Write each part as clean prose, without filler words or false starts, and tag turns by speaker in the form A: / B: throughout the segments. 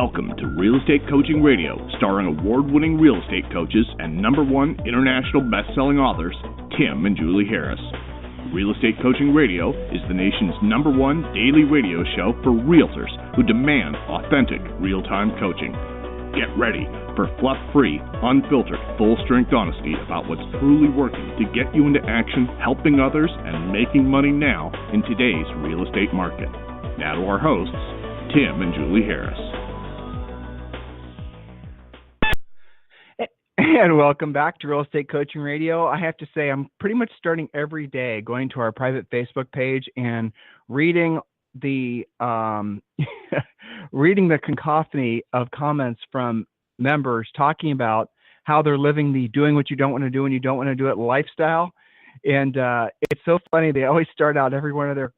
A: Welcome to Real Estate Coaching Radio, starring award-winning real estate coaches and #1 international best-selling authors, Tim and Julie Harris. Real Estate Coaching Radio is the nation's #1 daily radio show for realtors who demand authentic, real-time coaching. Get ready for fluff-free, unfiltered, full-strength honesty about what's truly working to get you into action, helping others, and making money now in today's real estate market. Now to our hosts, Tim and Julie Harris.
B: And welcome back to Real Estate Coaching Radio. I have to say, I'm pretty much starting every day going to our private Facebook page and reading the reading the cacophony of comments from members talking about how they're living the doing what you don't want to do and you don't want to do it lifestyle. And it's so funny. They always start out every one of their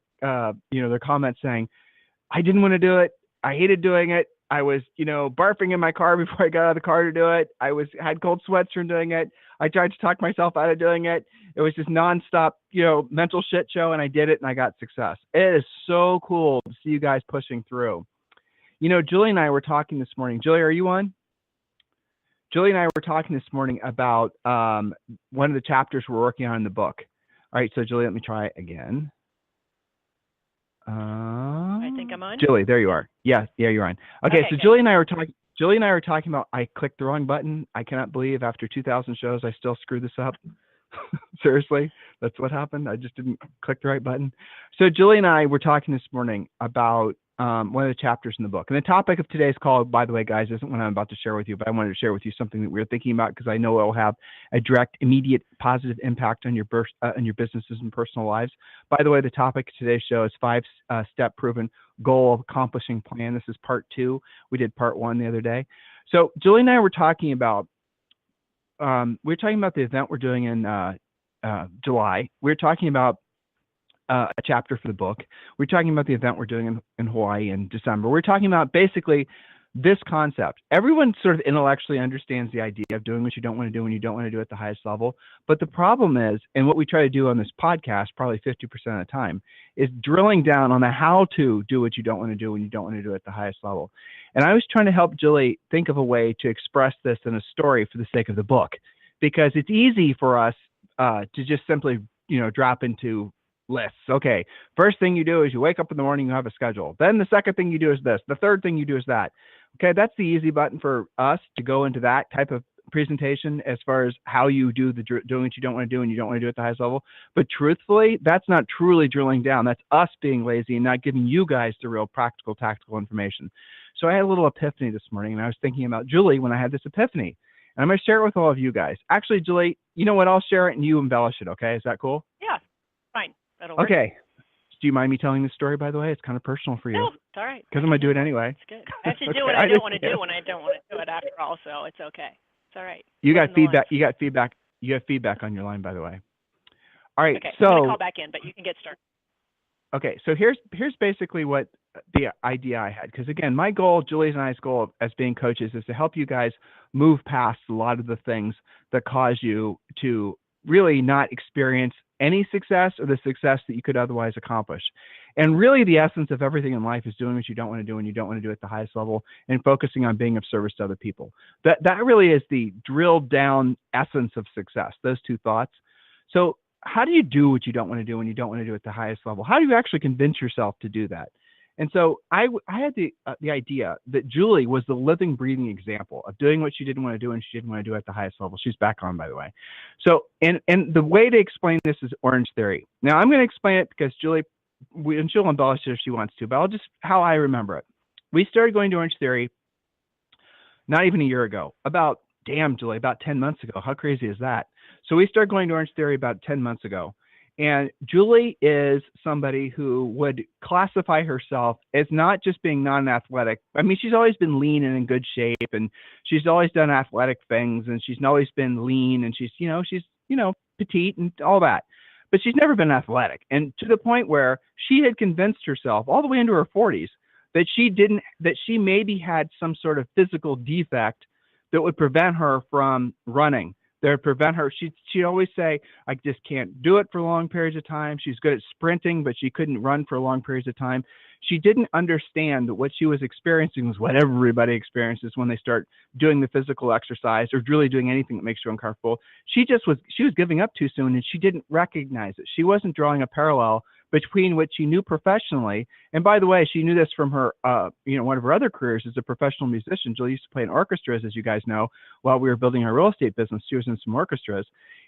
B: their comments saying, I didn't want to do it. I hated doing it. I was, barfing in my car before I got out of the car to do it. I had cold sweats from doing it. I tried to talk myself out of doing it. It was just nonstop, mental shit show, and I did it and I got success. It is so cool to see you guys pushing through. Julie and I were talking this morning. Julie, are you on? Julie and I were talking this morning about one of the chapters we're working on in the book. All right, so Julie, let me try it again.
C: I think I'm on.
B: Julie, there you are. Yeah, you're on. Okay, so good. Julie and I were talking about, I clicked the wrong button. I cannot believe after 2,000 shows, I still screwed this up. Seriously, that's what happened. I just didn't click the right button. So Julie and I were talking this morning about one of the chapters in the book. And the topic of today's call, by the way, guys, isn't what I'm about to share with you, but I wanted to share with you something that we're thinking about because I know it will have a direct, immediate, positive impact on your businesses and personal lives. By the way, the topic of today's show is 5-step proven goal of accomplishing plan. This is part 2. We did part 1 the other day. So Julie and I were talking about the event we're doing in July. We're talking about a chapter for the book. We're talking about the event we're doing in Hawaii in December. We're talking about basically this concept. Everyone sort of intellectually understands the idea of doing what you don't want to do when you don't want to do it at the highest level. But the problem is, and what we try to do on this podcast, probably 50% of the time, is drilling down on the how to do what you don't want to do when you don't want to do it at the highest level. And I was trying to help Julie think of a way to express this in a story for the sake of the book, because it's easy for us to just simply, drop into lists. Okay, first thing you do is you wake up in the morning, you have a schedule. Then the second thing you do is this. The third thing you do is that. Okay, that's the easy button for us to go into that type of presentation as far as how you do doing what you don't want to do and you don't want to do it at the highest level. But truthfully, that's not truly drilling down. That's us being lazy and not giving you guys the real practical, tactical information. So I had a little epiphany this morning, and I was thinking about Julie when I had this epiphany. And I'm going to share it with all of you guys. Actually, Julie, you know what? I'll share it and you embellish it, okay? Is that cool?
C: Yeah, fine. That'll work.
B: Okay. Do you mind me telling this story, by the way? It's kind of personal for you.
C: No, it's all right.
B: Because I'm going to do it anyway.
C: It's good. I have to do what I don't want to do when I don't want to do it after all, so it's okay. It's all right.
B: You got feedback. You got feedback on your line, by the way. All right.
C: Okay,
B: so
C: I'm going to call back in, but you can get started.
B: Okay, so here's basically what the idea I had. Because again, my goal, Julie's and I's goal as being coaches, is to help you guys move past a lot of the things that cause you to really not experience any success or the success that you could otherwise accomplish. And really the essence of everything in life is doing what you don't want to do and you don't want to do it at the highest level and focusing on being of service to other people. That really is the drilled down essence of success, those two thoughts. So how do you do what you don't want to do when you don't want to do it at the highest level? How do you actually convince yourself to do that? And so I had the idea that Julie was the living, breathing example of doing what she didn't want to do and she didn't want to do it at the highest level. She's back on, by the way. So, and the way to explain this is Orange Theory. Now, I'm going to explain it because Julie, and she'll embellish it if she wants to, but I'll just, how I remember it. We started going to Orange Theory not even a year ago. About 10 months ago. How crazy is that? So we started going to Orange Theory about 10 months ago. And Julie is somebody who would classify herself as not just being non-athletic. I mean, she's always been lean and in good shape, and she's always done athletic things, and she's always been lean, and she's petite and all that. But she's never been athletic. And to the point where she had convinced herself all the way into her 40s that she maybe had some sort of physical defect that would prevent her from running. That would prevent her. She'd always say, I just can't do it for long periods of time. She's good at sprinting, but she couldn't run for long periods of time. She didn't understand that what she was experiencing was what everybody experiences when they start doing the physical exercise or really doing anything that makes you uncomfortable. She was giving up too soon, and she didn't recognize it. She wasn't drawing a parallel between what she knew professionally. And by the way, she knew this from her, one of her other careers as a professional musician. Julie used to play in orchestras, as you guys know, while we were building our real estate business. She was in some orchestras.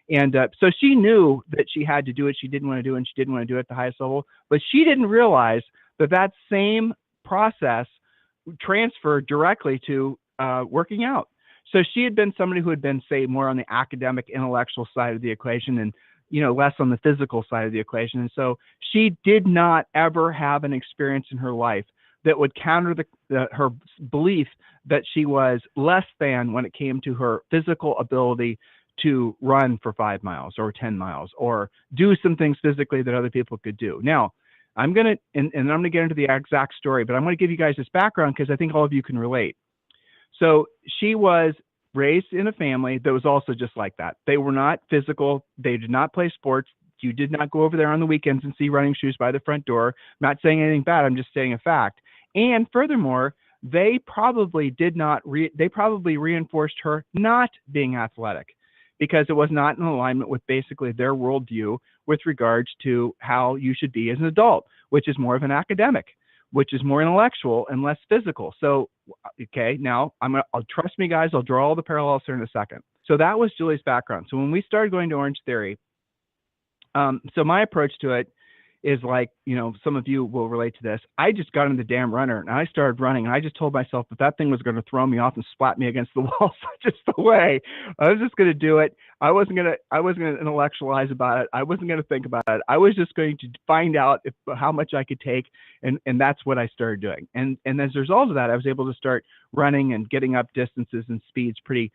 B: And so she knew that she had to do it. She didn't want to do it, and she didn't want to do it at the highest level. But she didn't realize that same process transferred directly to working out. So she had been somebody who had been, say, more on the academic, intellectual side of the equation, and less on the physical side of the equation. And so she did not ever have an experience in her life that would counter her belief that she was less than when it came to her physical ability to run for 5 miles or 10 miles or do some things physically that other people could do. Now, I'm going to get into the exact story, but I'm going to give you guys this background because I think all of you can relate. So she was raised in a family that was also just like that. They were not physical. They did not play sports. You did not go over there on the weekends and see running shoes by the front door. I'm not saying anything bad. I'm just saying a fact. And furthermore, they probably reinforced her not being athletic because it was not in alignment with basically their worldview with regards to how you should be as an adult, which is more of an academic, which is more intellectual and less physical. So, okay, now I'll trust me, guys. I'll draw all the parallels here in a second. So that was Julie's background. So when we started going to Orange Theory, so my approach to it is like, some of you will relate to this. I just got in the damn runner and I started running, and I just told myself that thing was going to throw me off and splat me against the wall. So just the way I was just going to do it. I wasn't going to intellectualize about it. I wasn't going to think about it. I was just going to find out how much I could take. And that's what I started doing. And as a result of that, I was able to start running and getting up distances and speeds pretty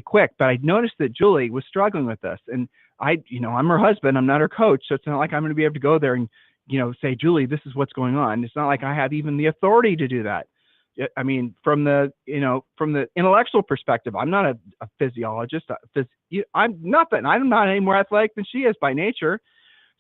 B: quick. But I noticed that Julie was struggling with this, and I'm her husband. I'm not her coach. So it's not like I'm going to be able to go there and, say, Julie, this is what's going on. It's not like I have even the authority to do that. I mean, from the intellectual perspective, I'm not a physiologist. I'm nothing. I'm not any more athletic than she is by nature.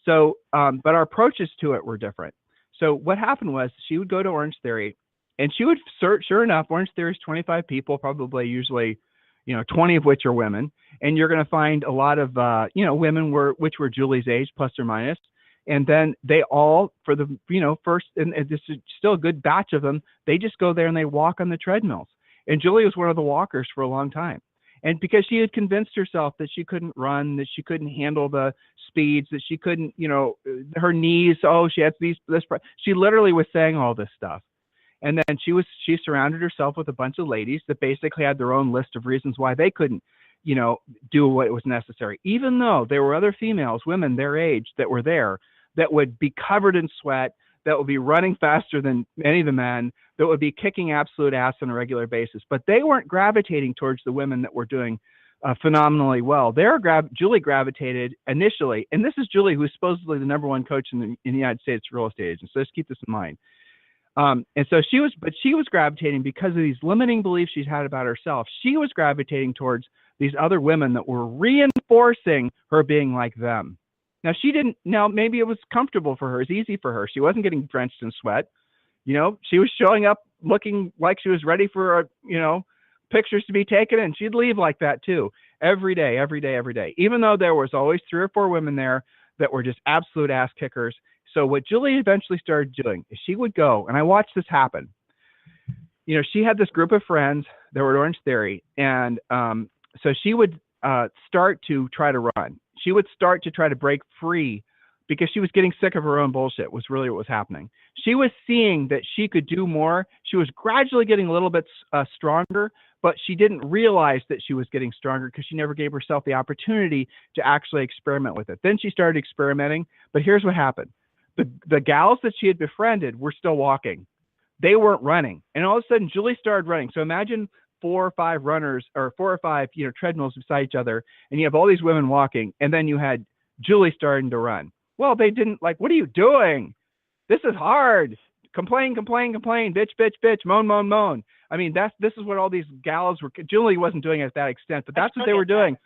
B: So, but our approaches to it were different. So what happened was she would go to Orange Theory, and she would search. Sure enough, Orange Theory is 25 people, probably usually 20 of which are women. And you're going to find a lot of, women which were Julie's age, plus or minus. And then they all, for the, first, and this is still a good batch of them, they just go there and they walk on the treadmills. And Julie was one of the walkers for a long time. And because she had convinced herself that she couldn't run, that she couldn't handle the speeds, that she couldn't, her knees, she has this, she literally was saying all this stuff. And then she surrounded herself with a bunch of ladies that basically had their own list of reasons why they couldn't, do what was necessary. Even though there were other females, women their age, that were there, that would be covered in sweat, that would be running faster than any of the men, that would be kicking absolute ass on a regular basis. But they weren't gravitating towards the women that were doing phenomenally well. Julie gravitated initially, and this is Julie, who's supposedly the number one coach in the United States real estate agents. So just keep this in mind. And so she was gravitating because of these limiting beliefs she's had about herself. She was gravitating towards these other women that were reinforcing her being like them. Now maybe it was comfortable for her. It's easy for her. She wasn't getting drenched in sweat. She was showing up looking like she was ready for, pictures to be taken. And she'd leave like that too, every day, even though there was always 3 or 4 women there that were just absolute ass kickers. So what Julie eventually started doing is she would go, and I watched this happen. She had this group of friends that were at Orange Theory, and so she would start to try to run. She would start to try to break free because she was getting sick of her own bullshit, was really what was happening. She was seeing that she could do more. She was gradually getting a little bit stronger, but she didn't realize that she was getting stronger because she never gave herself the opportunity to actually experiment with it. Then she started experimenting, but here's what happened. The gals that she had befriended were still walking. They weren't running. And all of a sudden, Julie started running. So imagine 4 or 5 runners, or 4 or 5, treadmills beside each other, and you have all these women walking, and then you had Julie starting to run. Well, they didn't what are you doing? This is hard. Complain, bitch, moan. I mean, this is what all these gals were. Julie wasn't doing it at that extent, but that's what they were doing.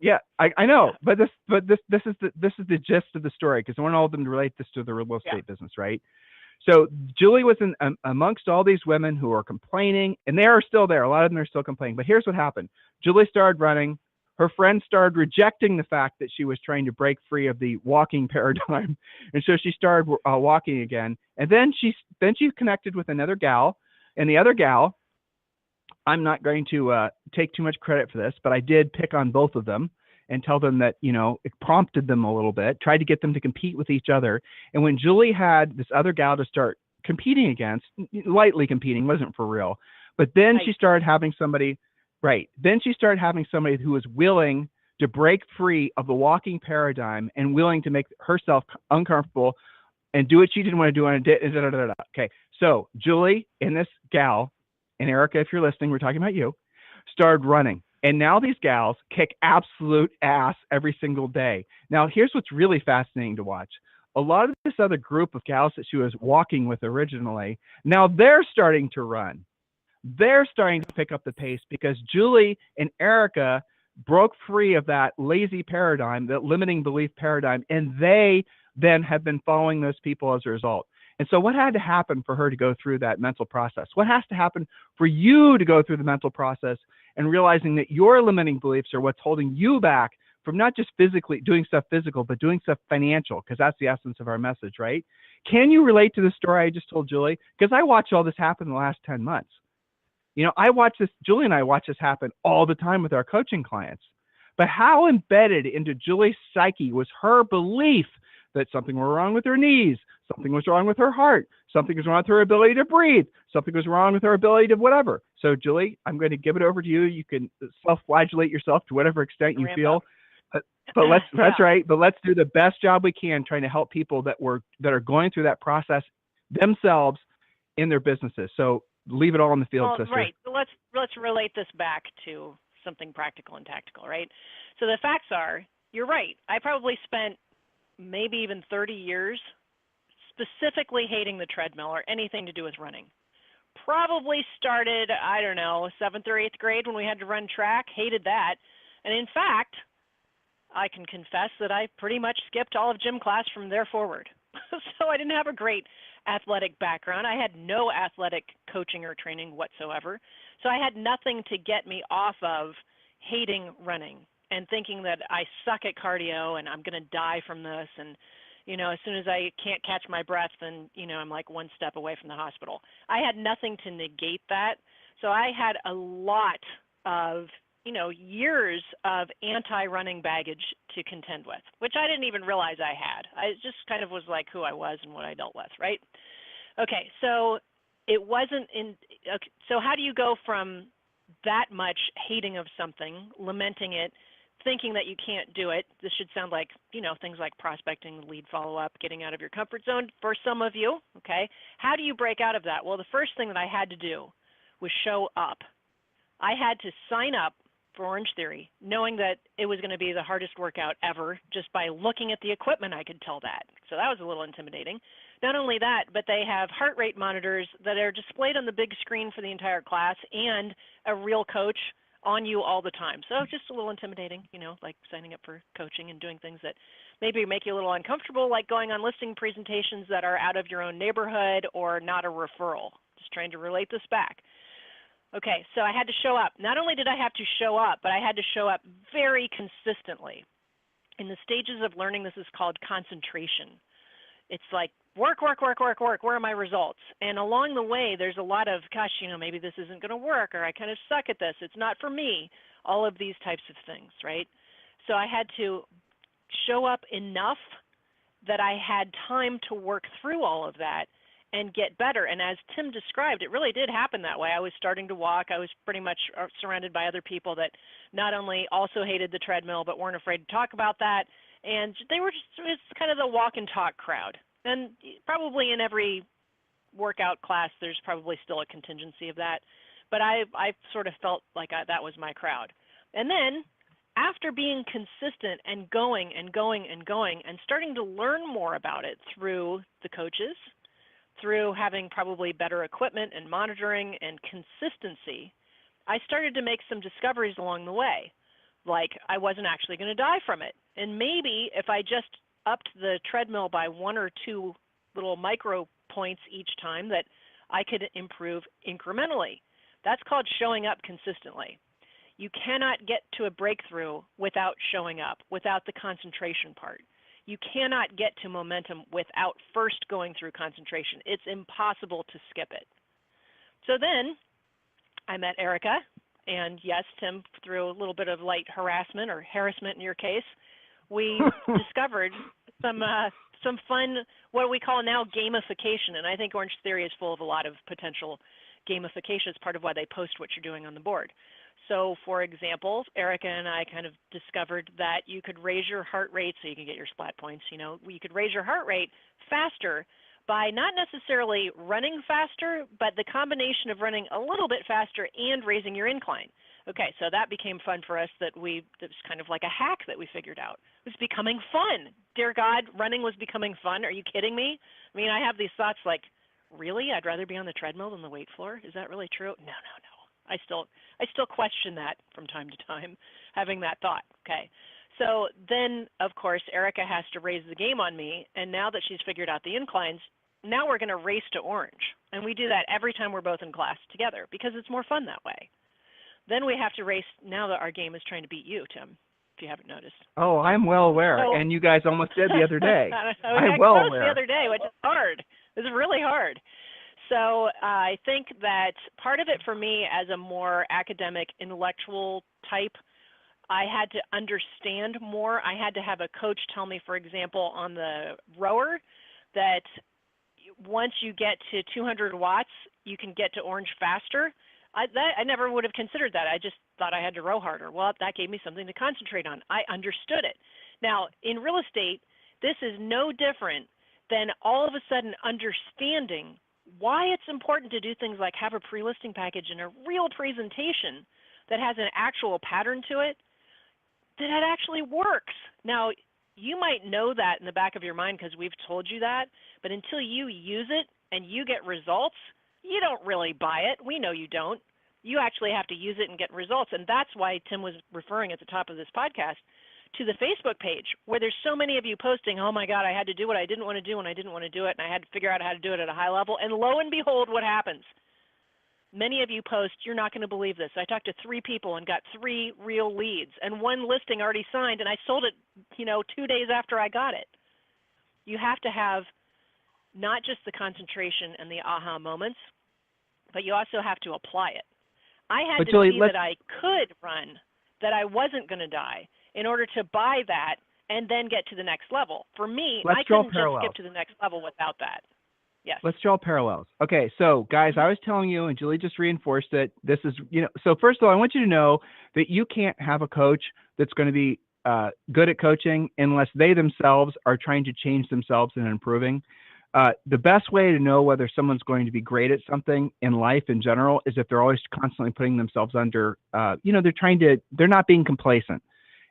B: Yeah, I know, but this is the gist of the story, because I want all of them to relate this to the real estate business, right? So Julie was amongst all these women who are complaining, and they are still there. A lot of them are still complaining. But here's what happened. Julie started running. Her friends started rejecting the fact that she was trying to break free of the walking paradigm. And so she started walking again. And then she connected with another gal. And the other gal, I'm not going to take too much credit for this, but I did pick on both of them and tell them that, it prompted them a little bit, tried to get them to compete with each other. And when Julie had this other gal to start competing against, lightly competing, wasn't for real, but then she started having somebody, then she started having somebody who was willing to break free of the walking paradigm and willing to make herself uncomfortable and do what she didn't want to do on a day. Okay, so Julie and this gal, and Erica, if you're listening, we're talking about you, started running. And now these gals kick absolute ass every single day. Now, here's what's really fascinating to watch. A lot of this other group of gals that she was walking with originally, now they're starting to run. They're starting to pick up the pace because Julie and Erica broke free of that lazy paradigm, that limiting belief paradigm, and they then have been following those people as a result. And so what had to happen for her to go through that mental process? What has to happen for you to go through the mental process and realizing that your limiting beliefs are what's holding you back from not just physically doing stuff physical, but doing stuff financial, because that's the essence of our message, right? Can you relate to the story I just told Julie? Because I watched all this happen in the last 10 months. I watch this, Julie and I watch this happen all the time with our coaching clients. But how embedded into Julie's psyche was her belief that something was wrong with her knees, something was wrong with her heart, something was wrong with her ability to breathe, something was wrong with her ability to whatever. So Julie, I'm going to give it over to you. You can self-flagellate yourself to whatever extent you feel. But let's that's right. But let's do the best job we can trying to help people that are going through that process themselves in their businesses. So leave it all in the field, sister.
C: Right. So let's relate this back to something practical and tactical, right? So the facts are, you're right. I probably spent maybe even 30 years specifically hating the treadmill or anything to do with running. Probably started, I don't know, 7th or 8th grade when we had to run track, hated that. And in fact, I can confess that I pretty much skipped all of gym class from there forward. So I didn't have a great athletic background. I had no athletic coaching or training whatsoever. So I had nothing to get me off of hating running and thinking that I suck at cardio and I'm going to die from this. And, as soon as I can't catch my breath, then, I'm like one step away from the hospital. I had nothing to negate that. So I had a lot of, years of anti-running baggage to contend with, which I didn't even realize I had. I just kind of was like who I was and what I dealt with, right? Okay, so it wasn't in, okay, so how do you go from that much hating of something, lamenting it, thinking that you can't do it? This should sound like, things like prospecting, lead follow-up, getting out of your comfort zone for some of you, okay? How do you break out of that? Well, the first thing that I had to do was show up. I had to sign up for Orange Theory, knowing that it was going to be the hardest workout ever. Just by looking at the equipment, I could tell that. So that was a little intimidating. Not only that, but they have heart rate monitors that are displayed on the big screen for the entire class and a real coach on you all the time. So just a little intimidating, like signing up for coaching and doing things that maybe make you a little uncomfortable, like going on listing presentations that are out of your own neighborhood or not a referral. Just trying to relate this back. Okay, so I had to show up. Not only did I have to show up, but I had to show up very consistently. In the stages of learning, this is called concentration. It's like work, work, work, work, work. Where are my results? And along the way, there's a lot of, gosh, maybe this isn't going to work, or I kind of suck at this. It's not for me. All of these types of things, right? So I had to show up enough that I had time to work through all of that and get better. And as Tim described, it really did happen that way. I was starting to walk. I was pretty much surrounded by other people that not only also hated the treadmill, but weren't afraid to talk about that. And they were it's kind of the walk and talk crowd. And probably in every workout class, there's probably still a contingency of that. But I sort of felt like that was my crowd. And then after being consistent and going and going and going and starting to learn more about it through the coaches, through having probably better equipment and monitoring and consistency, I started to make some discoveries along the way. Like I wasn't actually going to die from it. And maybe if I just upped the treadmill by 1 or 2 little micro points each time that I could improve incrementally. That's called showing up consistently. You cannot get to a breakthrough without showing up, without the concentration part. You cannot get to momentum without first going through concentration. It's impossible to skip it. So then I met Erica, and yes, Tim, through a little bit of light harassment or harassment in your case, we discovered some fun, what we call now gamification. And I think Orange Theory is full of a lot of potential gamification. It's part of why they post what you're doing on the board. So for example, Erica and I kind of discovered that you could raise your heart rate so you can get your splat points. You know, you could raise your heart rate faster by not necessarily running faster, but the combination of running a little bit faster and raising your incline. Okay, so that became fun for us. It was kind of like a hack that we figured out. It was becoming fun. Dear God, running was becoming fun. Are you kidding me? I mean, I have these thoughts like, really? I'd rather be on the treadmill than the weight floor? Is that really true? No. I still question that from time to time, having that thought. Okay. So then, of course, Erica has to raise the game on me, and now that she's figured out the inclines, now we're going to race to orange. And we do that every time we're both in class together because it's more fun that way. Then we have to race, now that our game is trying to beat you, Tim, if you haven't noticed.
B: Oh, I'm well aware, and you guys almost did the other day. I'm well aware.
C: The other day, which is hard. It's really hard. So I think that part of it for me as a more academic, intellectual type, I had to understand more. I had to have a coach tell me, for example, on the rower, that once you get to 200 watts, you can get to orange faster. I never would have considered that. I just thought I had to row harder. Well, that gave me something to concentrate on. I understood it. Now, in real estate, this is no different than all of a sudden understanding why it's important to do things like have a pre-listing package and a real presentation that has an actual pattern to it, that it actually works. Now, you might know that in the back of your mind because we've told you that, but until you use it and you get results, you don't really buy it. We know you don't. You actually have to use it and get results, and that's why Tim was referring at the top of this podcast to the Facebook page, where there's so many of you posting, oh my God, I had to do what I didn't want to do and I didn't want to do it, and I had to figure out how to do it at a high level, and lo and behold, what happens? Many of you post, you're not going to believe this. I talked to 3 people and got 3 real leads, and 1 listing already signed, and I sold it, 2 days after I got it. You have to have not just the concentration and the aha moments, but you also have to apply it. I had to see that I could run, that I wasn't going to die, in order to buy that and then get to the next level. For me, I couldn't just skip to the next level without that. Yes.
B: Let's draw parallels. Okay, so guys, I was telling you, and Julie just reinforced it. This is, so first of all, I want you to know that you can't have a coach that's going to be good at coaching unless they themselves are trying to change themselves and improving. The best way to know whether someone's going to be great at something in life in general is if they're always constantly putting themselves under, they're not being complacent.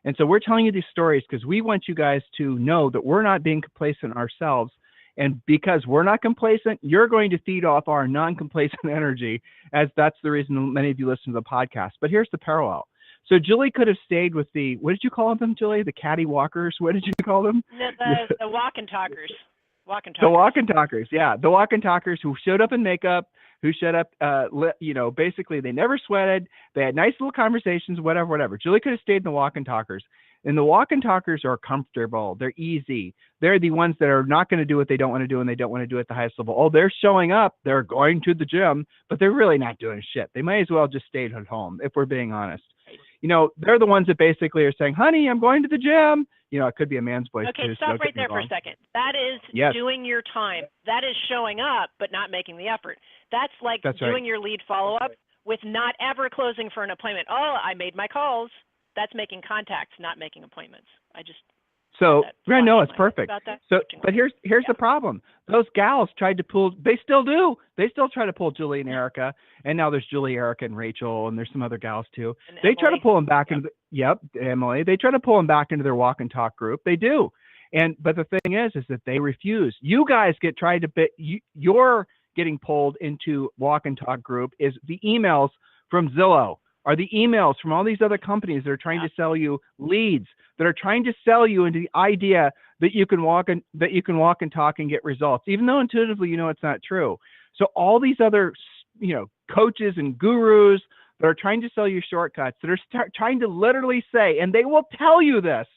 B: And so we're telling you these stories because we want you guys to know that we're not being complacent ourselves. And because we're not complacent, you're going to feed off our non-complacent energy, as that's the reason many of you listen to the podcast. But here's the parallel. So Julie could have stayed with the, what did you call them, Julie? The caddy walkers? What did you call them?
C: The walk and talkers.
B: The walk and talkers, yeah. The walk and talkers who showed up in makeup, who showed up, basically they never sweated. They had nice little conversations, whatever. Julie could have stayed in the walk and talkers. And the walk and talkers are comfortable. They're easy. They're the ones that are not going to do what they don't want to do, and they don't want to do it at the highest level. Oh, they're showing up. They're going to the gym, but they're really not doing shit. They might as well just stay at home, if we're being honest. They're the ones that basically are saying, honey, I'm going to the gym. It could be a man's voice.
C: Okay, stop right there for a second. That is doing your time. That is showing up, but not making the effort. That's like doing your lead follow-up with not ever closing for an appointment. Oh, I made my calls. That's making contacts, not making appointments.
B: It's perfect. But here's the problem. Those gals tried to pull, they still do. They still try to pull Julie and Erica, and now there's Julie, Erica, and Rachel, and there's some other gals too.
C: And
B: they
C: Emily.
B: Try to pull them back into, Emily. They try to pull them back into their walk and talk group. They do. But the thing is that they refuse. You guys you're getting pulled into walk and talk group is the emails from Zillow. are the emails from all these other companies that are trying to sell you leads, that are trying to sell you into the idea that you can walk and talk and get results, even though intuitively you know it's not true. So all these other, coaches and gurus that are trying to sell you shortcuts, that are trying to literally say, and they will tell you this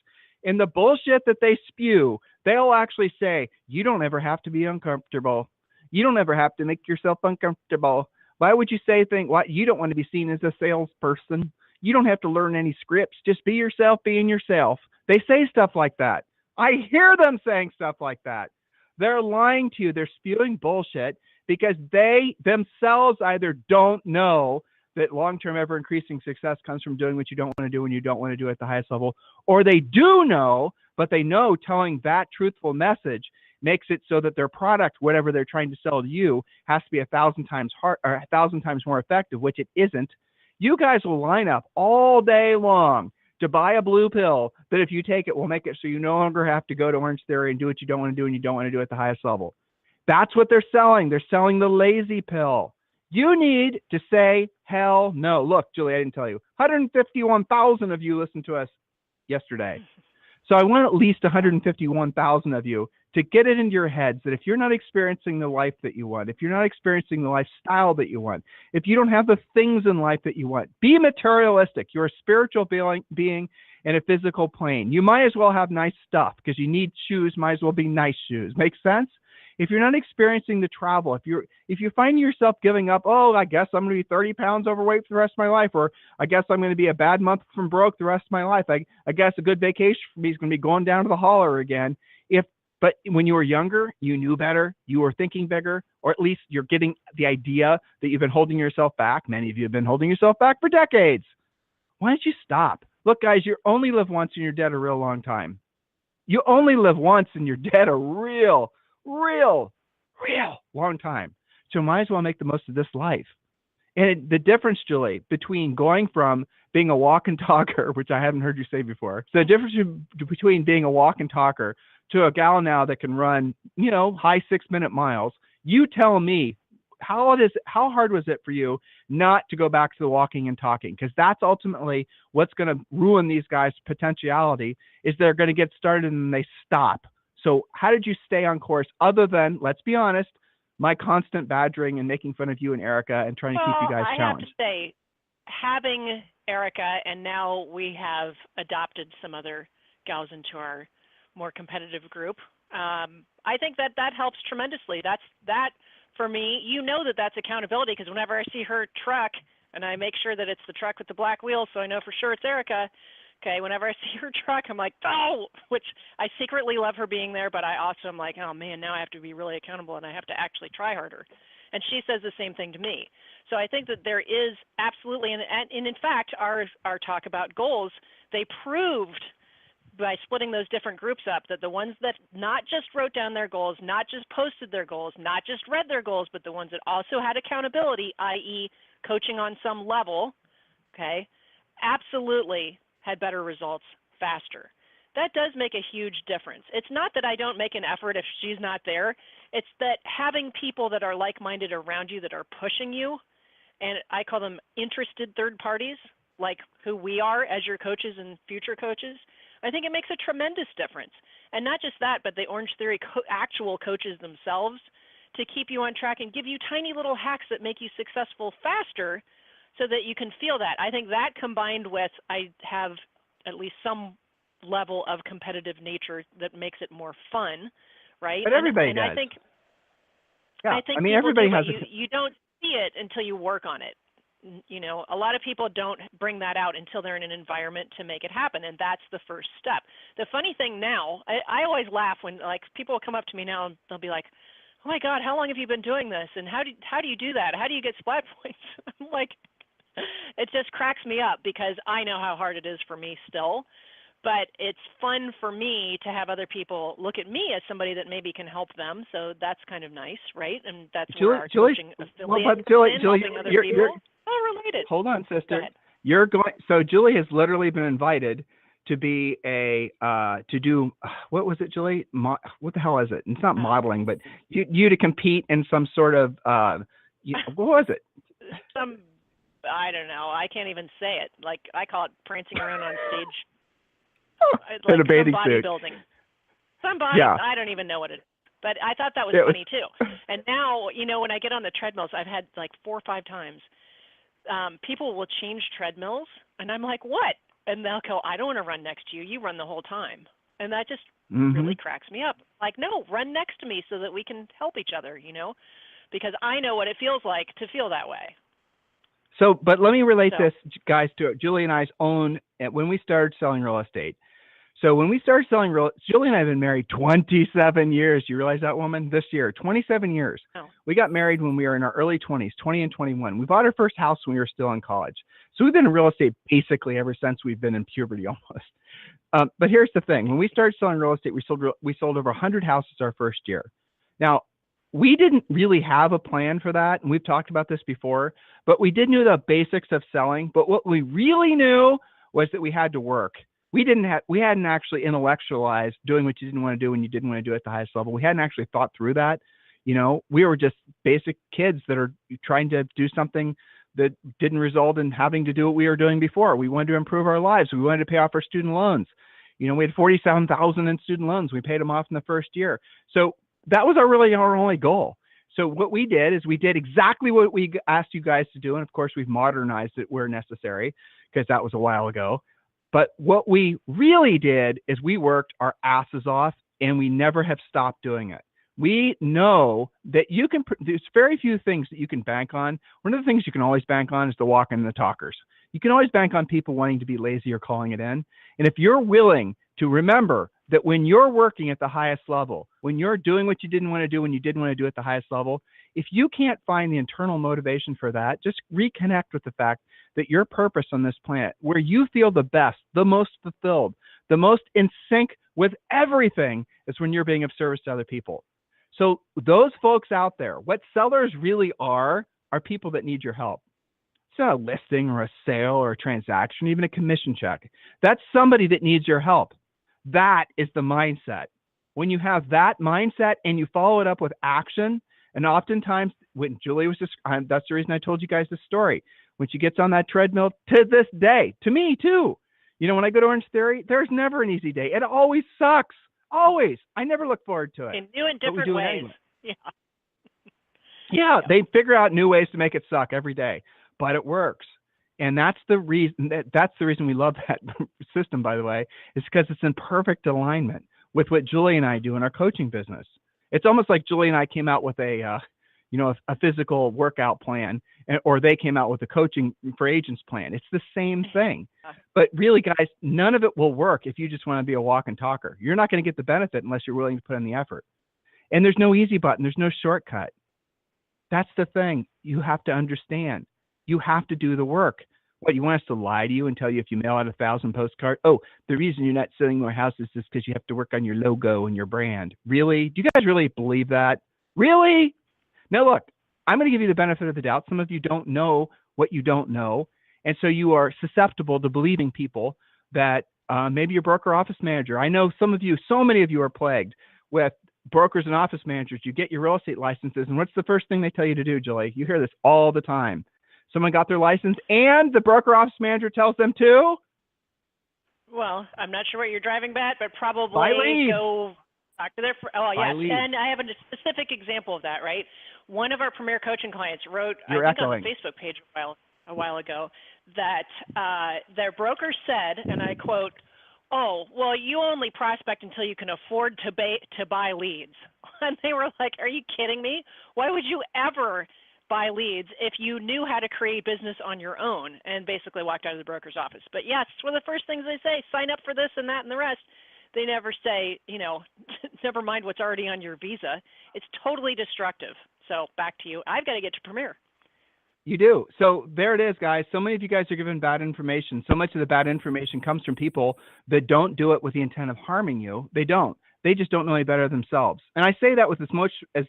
B: in the bullshit that they spew, they'll actually say, you don't ever have to be uncomfortable. You don't ever have to make yourself uncomfortable. Why would you say things? Why you don't want to be seen as a salesperson? You don't have to learn any scripts. Just be yourself, being yourself. They say stuff like that. I hear them saying stuff like that. They're lying to you. They're spewing bullshit because they themselves either don't know that long-term ever-increasing success comes from doing what you don't want to do when you don't want to do it at the highest level, or they do know, but they know telling that truthful message makes it so that their product, whatever they're trying to sell to you, has to be 1,000 times hard or 1,000 times more effective, which it isn't. You guys will line up all day long to buy a blue pill that if you take it will make it so you no longer have to go to Orange Theory and do what you don't want to do and you don't want to do it at the highest level. That's what they're selling. They're selling the lazy pill. You need to say, hell no. Look, Julie, I didn't tell you. 151,000 of you listened to us yesterday. So I want at least 151,000 of you to get it into your heads that if you're not experiencing the life that you want, if you're not experiencing the lifestyle that you want, if you don't have the things in life that you want, be materialistic. You're a spiritual being in a physical plane. You might as well have nice stuff because you need shoes, might as well be nice shoes. Make sense? If you're not experiencing the travel, if you find yourself giving up, oh, I guess I'm going to be 30 pounds overweight for the rest of my life, or I guess I'm going to be a bad month from broke the rest of my life. I guess a good vacation for me is going to be going down to the holler again. But when you were younger, you knew better, you were thinking bigger, or at least you're getting the idea that you've been holding yourself back. Many of you have been holding yourself back for decades. Why don't you stop? Look, guys, you only live once and you're dead a real long time. You only live once and you're dead a real long time. So might as well make the most of this life. And the difference, Julie, between going from being a walk and talker, which I haven't heard you say before, so the difference between being a walk and talker to a gal now that can run, high 6-minute miles, you tell me, how hard was it for you not to go back to the walking and talking? Because that's ultimately what's going to ruin these guys' potentiality, is they're going to get started and they stop. So how did you stay on course other than, let's be honest, my constant badgering and making fun of you and Erica and trying to keep you guys challenged?
C: I have to say, having Erica, and now we have adopted some other gals into our more competitive group, I think that helps tremendously. That for me, that's accountability, because whenever I see her truck, and I make sure that it's the truck with the black wheels so I know for sure it's Erica, okay, whenever I see her truck, I'm like, oh, which I secretly love her being there, but I also am like, oh man, now I have to be really accountable and I have to actually try harder. And she says the same thing to me. So I think that there is absolutely, and in fact, our talk about goals, they proved by splitting those different groups up that the ones that not just wrote down their goals, not just posted their goals, not just read their goals, but the ones that also had accountability, i.e. coaching on some level, okay, absolutely had better results faster. That does make a huge difference. It's not that I don't make an effort if she's not there. It's that having people that are like-minded around you that are pushing you, and I call them interested third parties, like who we are as your coaches and future coaches, I think it makes a tremendous difference. And not just that, but the Orange Theory actual coaches themselves to keep you on track and give you tiny little hacks that make you successful faster so that you can feel that. I think that combined with I have at least some level of competitive nature that makes it more fun, right?
B: But everybody does.
C: I think,
B: yeah.
C: I think
B: everybody has
C: you don't see it until you work on it. A lot of people don't bring that out until they're in an environment to make it happen, and that's the first step. The funny thing now, I always laugh when people will come up to me now and they'll be like, oh my God, how long have you been doing this? And how do you do that? How do you get splat points? I'm like, it just cracks me up because I know how hard it is for me still. But it's fun for me to have other people look at me as somebody that maybe can help them. So that's kind of nice, right? And that's where our coaching affiliate is helping other people. You're all related.
B: Hold on, sister. You're going. So Julie has literally been invited to be to do, what was it, Julie? What the hell is it? It's not modeling, but you to compete in some sort of, what was it?
C: I don't know. I can't even say it. Like, I call it prancing around on stage.
B: In a
C: Like
B: bathing
C: some
B: suit.
C: bodybuilding. Some body,
B: Yeah.
C: I don't even know what it is. But I thought that was
B: It
C: funny too. And now, when I get on the treadmills, I've had like 4 or 5 times, people will change treadmills, and I'm like, what? And they'll go, I don't want to run next to you. You run the whole time. And that just really cracks me up. Like, no, run next to me so that we can help each other, because I know what it feels like to feel that way.
B: So, but let me relate this, guys, to Julie and I's own, when we started selling real estate. So when we started selling Julie and I have been married 27 years. You realize that, woman? This year, 27 years.
C: Oh.
B: We got married when we were in our early 20s, 20 and 21. We bought our first house when we were still in college. So we've been in real estate basically ever since we've been in puberty almost. But here's the thing. When we started selling real estate, we sold over 100 houses our first year. Now, we didn't really have a plan for that, and we've talked about this before, but we did know the basics of selling. But what we really knew was that we had to work. We hadn't actually intellectualized doing what you didn't want to do when you didn't want to do it at the highest level. We hadn't actually thought through that. We were just basic kids that are trying to do something that didn't result in having to do what we were doing before. We wanted to improve our lives. We wanted to pay off our student loans. We had $47,000 in student loans. We paid them off in the first year. So that was our only goal. So what we did is we did exactly what we asked you guys to do. And of course, we've modernized it where necessary, because that was a while ago. But what we really did is we worked our asses off, and we never have stopped doing it. We know that there's very few things that you can bank on. One of the things you can always bank on is the walk and the talkers. You can always bank on people wanting to be lazy or calling it in. And if you're willing to remember that when you're working at the highest level, when you're doing what you didn't want to do when you didn't want to do at the highest level, if you can't find the internal motivation for that, just reconnect with the fact that your purpose on this planet, where you feel the best, the most fulfilled, the most in sync with everything, is when you're being of service to other people. So those folks out there, what sellers really are people that need your help. It's not a listing or a sale or a transaction, even a commission check. That's somebody that needs your help. That is the mindset. When you have that mindset and you follow it up with action, and oftentimes when Julie was just, that's the reason I told you guys this story. When she gets on that treadmill, to this day, to me too, when I go to Orange Theory, there's never an easy day. It always sucks. Always. I never look forward to it.
C: In new and different ways.
B: Anyway. Yeah, they figure out new ways to make it suck every day, but it works. And that's the reason we love that system, by the way, is because it's in perfect alignment with what Julie and I do in our coaching business. It's almost like Julie and I came out with a physical workout plan, or they came out with a coaching for agents plan. It's the same thing. But really, guys, none of it will work if you just want to be a walk and talker. You're not going to get the benefit unless you're willing to put in the effort. And there's no easy button. There's no shortcut. That's the thing. You have to understand. You have to do the work. What, you want us to lie to you and tell you if you mail out 1,000 postcards? Oh, the reason you're not selling more houses is because you have to work on your logo and your brand. Really? Do you guys really believe that? Really? Now, look, I'm going to give you the benefit of the doubt. Some of you don't know what you don't know. And so you are susceptible to believing people that maybe your broker office manager. I know so many of you are plagued with brokers and office managers. You get your real estate licenses, and what's the first thing they tell you to do, Julie? You hear this all the time. Someone got their license, and the broker office manager tells them to?
C: Well, I'm not sure what you're driving at, but probably go talk to their. Oh, yes. And I have a specific example of that, right? One of our premier coaching clients wrote, on the Facebook page a while ago, that their broker said, and I quote, "Oh, well, you only prospect until you can afford to buy leads." And they were like, "Are you kidding me? Why would you ever buy leads if you knew how to create business on your own?" And basically walked out of the broker's office. But yes, it's one of the first things they say: sign up for this and that and the rest. They never say, never mind what's already on your visa. It's totally destructive. So back to you. I've got to get to Premier.
B: You do. So there it is, guys. So many of you guys are given bad information. So much of the bad information comes from people that don't do it with the intent of harming you. They don't. They just don't know any better themselves. And I say that with as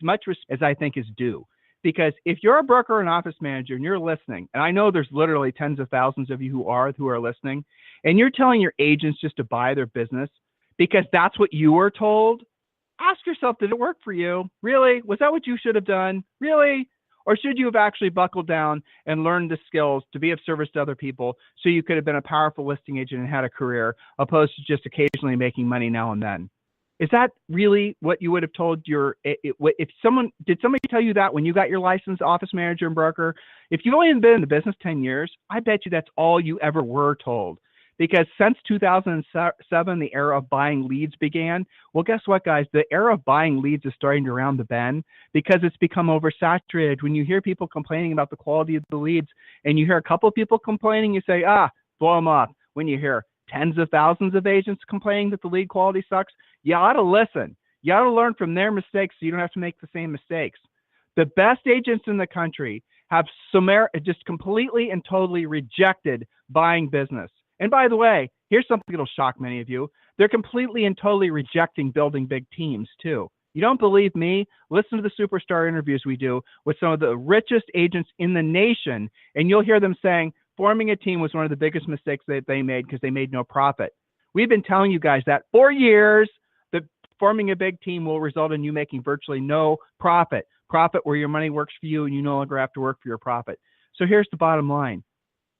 B: much as I think is due. Because if you're a broker or an office manager and you're listening, and I know there's literally tens of thousands of you who are listening, and you're telling your agents just to buy their business because that's what you were told, ask yourself, did it work for you? Really? Was that what you should have done? Really? Or should you have actually buckled down and learned the skills to be of service to other people so you could have been a powerful listing agent and had a career, opposed to just occasionally making money now and then? Is that really what you would have told if somebody tell you that when you got your license, office manager and broker? If you've only been in the business 10 years, I bet you that's all you ever were told. Because since 2007, the era of buying leads began. Well, guess what, guys? The era of buying leads is starting to round the bend because it's become oversaturated. When you hear people complaining about the quality of the leads and you hear a couple of people complaining, you say, blow them off. When you hear tens of thousands of agents complaining that the lead quality sucks, you ought to listen. You ought to learn from their mistakes so you don't have to make the same mistakes. The best agents in the country have just completely and totally rejected buying business. And by the way, here's something that'll shock many of you. They're completely and totally rejecting building big teams too. You don't believe me? Listen to the superstar interviews we do with some of the richest agents in the nation, and you'll hear them saying forming a team was one of the biggest mistakes that they made because they made no profit. We've been telling you guys that for years, that forming a big team will result in you making virtually no profit. Profit where your money works for you and you no longer have to work for your profit. So here's the bottom line.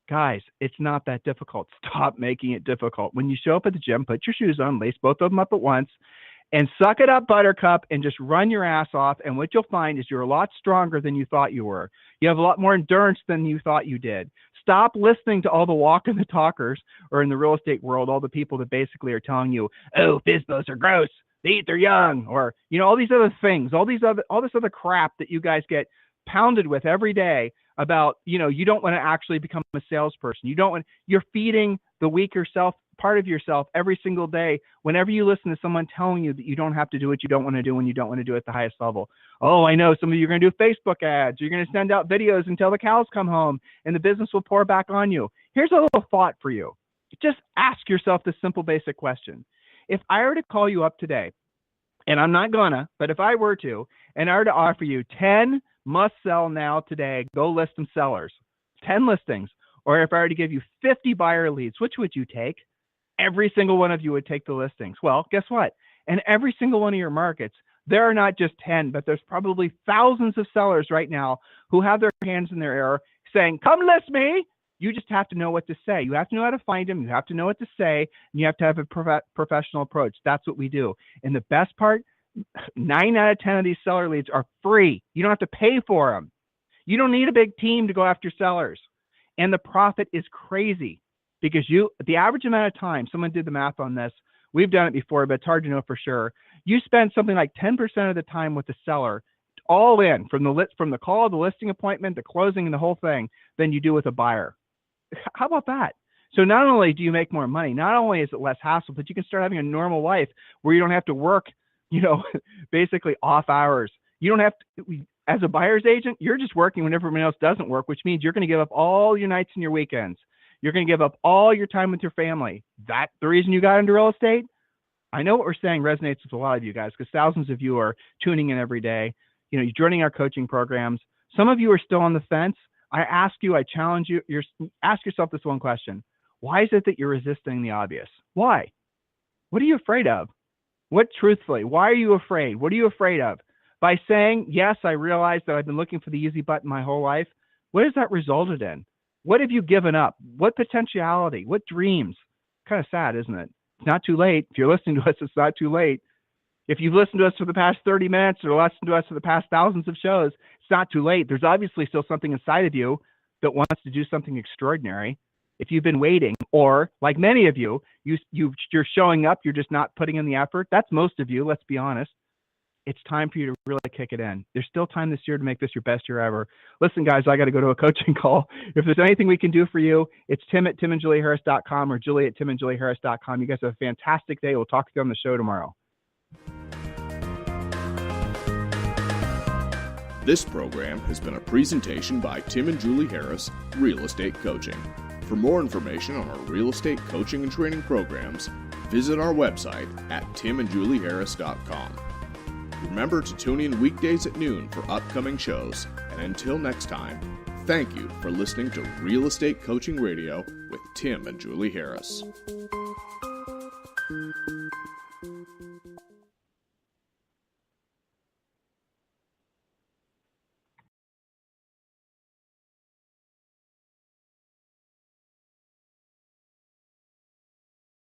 B: Guys, it's not that difficult. Stop making it difficult. When you show up at the gym, put your shoes on, lace both of them up at once, and suck it up, buttercup, and just run your ass off. And what you'll find is you're a lot stronger than you thought you were. You have a lot more endurance than you thought you did. Stop listening to all the walk and the talkers, or in the real estate world, all the people that basically are telling you, oh, FSBOs are gross, they eat their young, or, all these other things, all this other crap that you guys get pounded with every day about, you don't want to actually become a salesperson. You're feeding the weaker self, part of yourself every single day whenever you listen to someone telling you that you don't have to do what you don't want to do when you don't want to do it at the highest level. Oh, I know some of you are going to do Facebook ads. You're going to send out videos until the cows come home and the business will pour back on you. Here's a little thought for you. Just ask yourself this simple, basic question. If I were to call you up today, and I'm not gonna, but if I were to, and I were to offer you 10 must sell now today, go list them sellers, 10 listings, or if I were to give you 50 buyer leads, which would you take? Every single one of you would take the listings. Well, guess what? In every single one of your markets, there are not just 10, but there's probably thousands of sellers right now who have their hands in their air saying, come list me. You just have to know what to say. You have to know how to find them. You have to know what to say. And you have to have a professional approach. That's what we do. And the best part, 9 out of 10 of these seller leads are free. You don't have to pay for them. You don't need a big team to go after sellers. And the profit is crazy because the average amount of time, someone did the math on this. We've done it before, but it's hard to know for sure. You spend something like 10% of the time with the seller, all in, from the call, the listing appointment, the closing, and the whole thing, than you do with a buyer. How about that? So not only do you make more money, not only is it less hassle, but you can start having a normal life where you don't have to work, basically off hours. You don't have to, as a buyer's agent, you're just working when everyone else doesn't work, which means you're going to give up all your nights and your weekends. You're going to give up all your time with your family. That's the reason you got into real estate. I know what we're saying resonates with a lot of you guys because thousands of you are tuning in every day. You're joining our coaching programs. Some of you are still on the fence. I challenge you, ask yourself this one question. Why is it that you're resisting the obvious? Why? What are you afraid of? Truthfully, why are you afraid? What are you afraid of? By saying, yes, I realize that I've been looking for the easy button my whole life. What has that resulted in? What have you given up? What potentiality? What dreams? Kind of sad, isn't it? It's not too late. If you're listening to us, it's not too late. If you've listened to us for the past 30 minutes or listened to us for the past thousands of shows, it's not too late. There's obviously still something inside of you that wants to do something extraordinary. If you've been waiting, or like many of you, you're showing up, you're just not putting in the effort. That's most of you, let's be honest. It's time for you to really kick it in. There's still time this year to make this your best year ever. Listen, guys, I got to go to a coaching call. If there's anything we can do for you, it's tim@timandjulieharris.com or julie@timandjulieharris.com. You guys have a fantastic day. We'll talk to you on the show tomorrow.
A: This program has been a presentation by Tim and Julie Harris, Real Estate Coaching. For more information on our real estate coaching and training programs, visit our website at timandjulieharris.com. Remember to tune in weekdays at noon for upcoming shows, and until next time, thank you for listening to Real Estate Coaching Radio with Tim and Julie Harris.